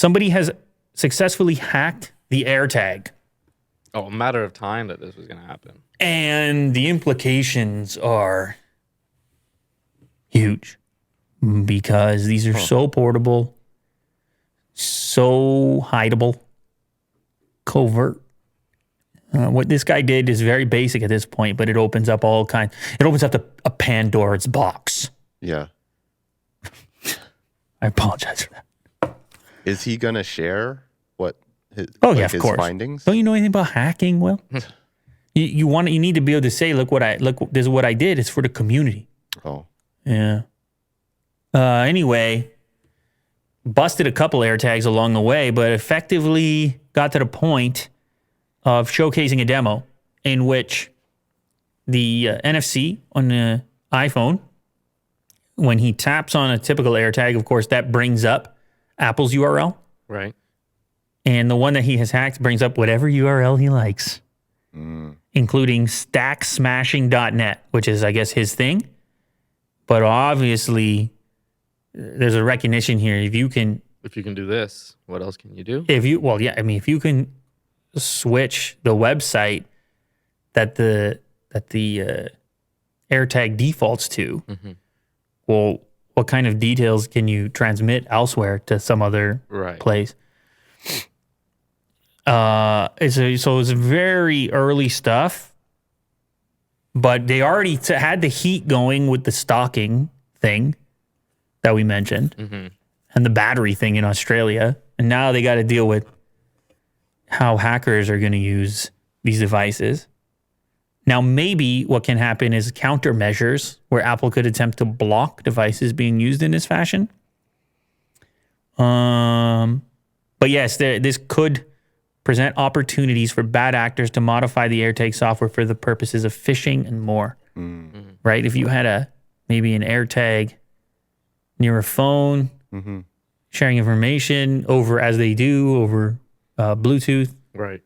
somebody has successfully hacked the AirTag. Oh, a matter of time that this was going to happen. And the implications are huge because these are so portable, so hideable, covert. What this guy did is very basic at this point, but it opens up all kinds. It opens up a Pandora's box. Yeah. I apologize for that. Is he going to share what his, of his course. findings? Don't you know anything about hacking, Will? you need to be able to say, look, this is what I did. It's for the community. Oh. Yeah. Anyway, busted a couple AirTags along the way, but effectively got to the point of showcasing a demo in which the NFC on the iPhone, when he taps on a typical AirTag, of course, that brings up Apple's URL. Right. And the one that he has hacked brings up whatever URL he likes, including stacksmashing.net, which is, I guess, his thing. But obviously, there's a recognition here. If you can do this, what else can you do? If you can switch the website that the AirTag defaults to, well, what kind of details can you transmit elsewhere to some other place? It's very early stuff, but they already had the heat going with the stalking thing that we mentioned and the battery thing in Australia. And now they got to deal with how hackers are going to use these devices. Now, maybe what can happen is countermeasures where Apple could attempt to block devices being used in this fashion. But yes, this could present opportunities for bad actors to modify the AirTag software for the purposes of phishing and more. Right? If you had maybe an AirTag near a phone, sharing information over Bluetooth. Right.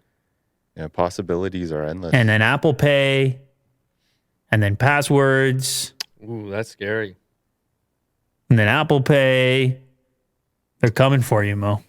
Yeah, possibilities are endless. And then Apple Pay, and then passwords. Ooh, that's scary. And then Apple Pay. They're coming for you, Mo.